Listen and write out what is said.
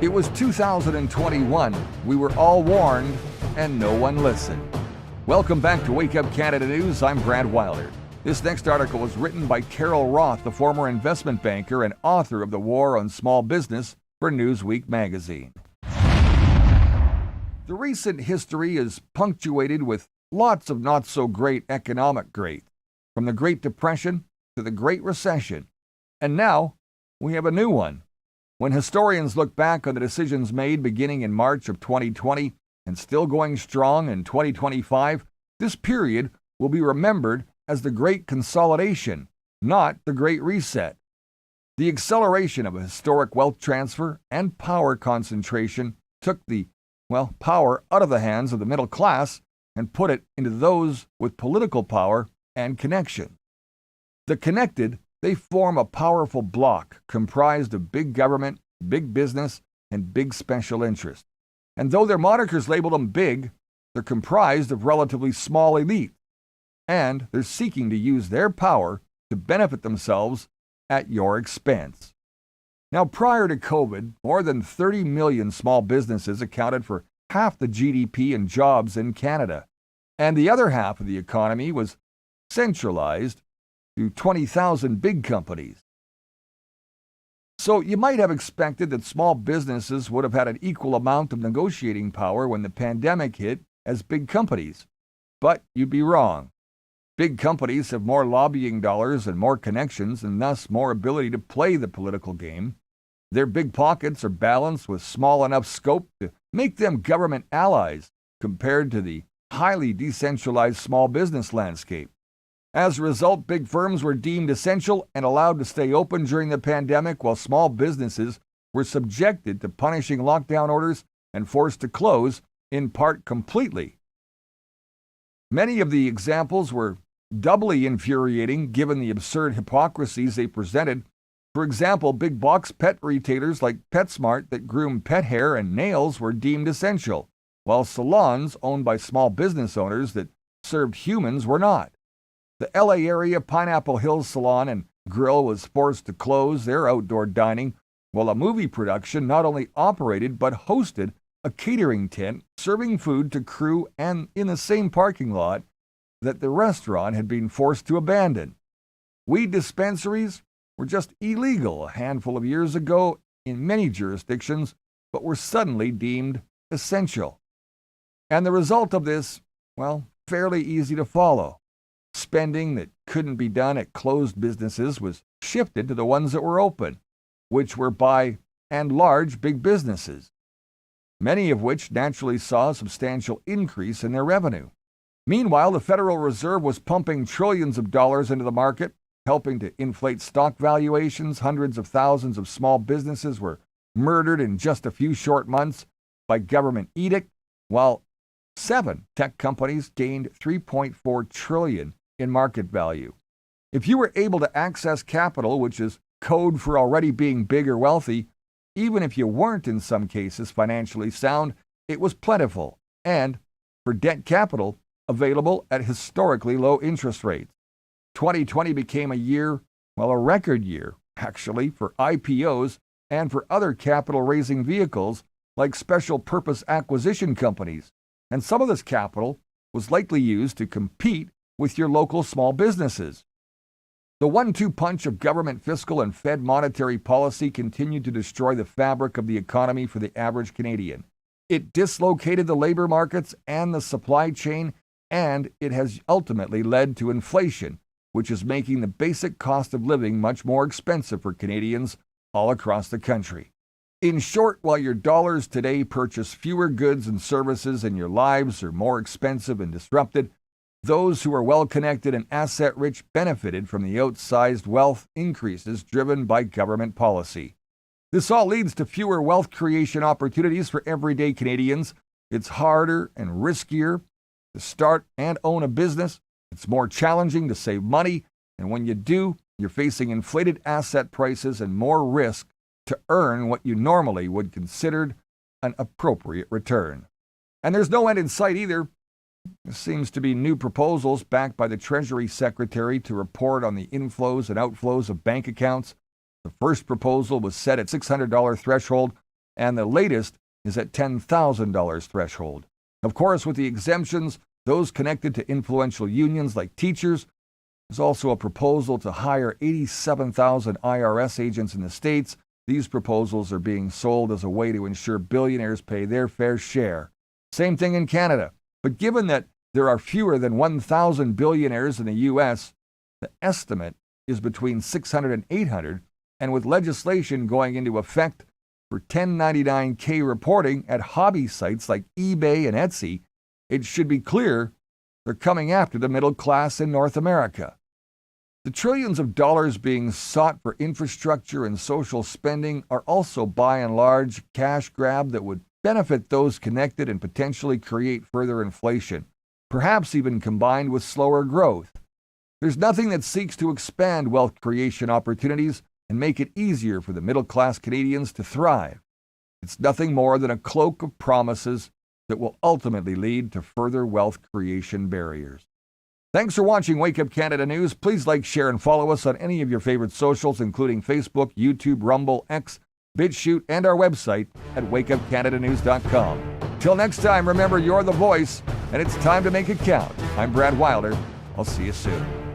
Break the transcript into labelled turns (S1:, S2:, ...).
S1: It was 2021. We were all warned, and no one listened. Welcome back to Wake Up Canada News. I'm Brad Wilder. This next article was written by Carol Roth, the former investment banker and author of The War on Small Business for Newsweek magazine. The recent history is punctuated with lots of not-so-great economic greats, from the Great Depression to the Great Recession. And now, we have a new one. When historians look back on the decisions made beginning in March of 2020 and still going strong in 2025, this period will be remembered as the Great Consolidation, not the Great Reset. The acceleration of a historic wealth transfer and power concentration took the, power out of the hands of the middle class and put it into those with political power and connection. The connected, they form a powerful bloc comprised of big government, big business, and big special interest. And though their monikers label them big, they're comprised of relatively small elite, and they're seeking to use their power to benefit themselves at your expense. Now, prior to COVID, more than 30 million small businesses accounted for half the GDP and jobs in Canada, and the other half of the economy was centralized to 20,000 big companies. So you might have expected that small businesses would have had an equal amount of negotiating power when the pandemic hit as big companies. But you'd be wrong. Big companies have more lobbying dollars and more connections and thus more ability to play the political game. Their big pockets are balanced with small enough scope to make them government allies compared to the highly decentralized small business landscape. As a result, big firms were deemed essential and allowed to stay open during the pandemic, while small businesses were subjected to punishing lockdown orders and forced to close, in part completely. Many of the examples were doubly infuriating given the absurd hypocrisies they presented. For example, big box pet retailers like PetSmart that groom pet hair and nails were deemed essential, while salons owned by small business owners that served humans were not. The LA area Pineapple Hills Salon and Grill was forced to close their outdoor dining, while a movie production not only operated but hosted a catering tent serving food to crew and in the same parking lot that the restaurant had been forced to abandon. Weed dispensaries were just illegal a handful of years ago in many jurisdictions, but were suddenly deemed essential. And the result of this, fairly easy to follow. Spending that couldn't be done at closed businesses was shifted to the ones that were open, which were by and large big businesses, many of which naturally saw a substantial increase in their revenue. Meanwhile, the Federal Reserve was pumping trillions of dollars into the market, helping to inflate stock valuations. Hundreds of thousands of small businesses were murdered in just a few short months by government edict, while 7 tech companies gained $3.4 trillion in market value. If you were able to access capital, which is code for already being big or wealthy, even if you weren't in some cases financially sound, it was plentiful, and for debt capital, available at historically low interest rates. 2020 became a record year, actually, for IPOs and for other capital-raising vehicles like special purpose acquisition companies. And some of this capital was likely used to compete with your local small businesses. The 1-2 punch of government fiscal and Fed monetary policy continued to destroy the fabric of the economy for the average Canadian. It dislocated the labor markets and the supply chain, and it has ultimately led to inflation, which is making the basic cost of living much more expensive for Canadians all across the country. In short, while your dollars today purchase fewer goods and services and your lives are more expensive and disrupted, those who are well-connected and asset-rich benefited from the outsized wealth increases driven by government policy. This all leads to fewer wealth creation opportunities for everyday Canadians. It's harder and riskier to start and own a business. It's more challenging to save money, and when you do, you're facing inflated asset prices and more risk to earn what you normally would consider an appropriate return. And there's no end in sight either. There seems to be new proposals backed by the Treasury Secretary to report on the inflows and outflows of bank accounts. The first proposal was set at $600 threshold, and the latest is at $10,000 threshold. Of course, with the exemptions, those connected to influential unions like teachers, there's also a proposal to hire 87,000 IRS agents in the states. These proposals are being sold as a way to ensure billionaires pay their fair share. Same thing in Canada. But given that there are fewer than 1,000 billionaires in the U.S., the estimate is between 600 and 800, and with legislation going into effect for 1099-K reporting at hobby sites like eBay and Etsy, it should be clear they're coming after the middle class in North America. The trillions of dollars being sought for infrastructure and social spending are also by and large cash grab that would benefit those connected and potentially create further inflation, perhaps even combined with slower growth. There's nothing that seeks to expand wealth creation opportunities and make it easier for the middle-class Canadians to thrive. It's nothing more than a cloak of promises that will ultimately lead to further wealth creation barriers. Thanks for watching Wake Up Canada News. Please like, share, and follow us on any of your favorite socials, including Facebook, YouTube, Rumble, X, BitChute, and our website at wakeupcanadanews.com. Till next time, remember you're the voice, and it's time to make it count. I'm Brad Wilder. I'll see you soon.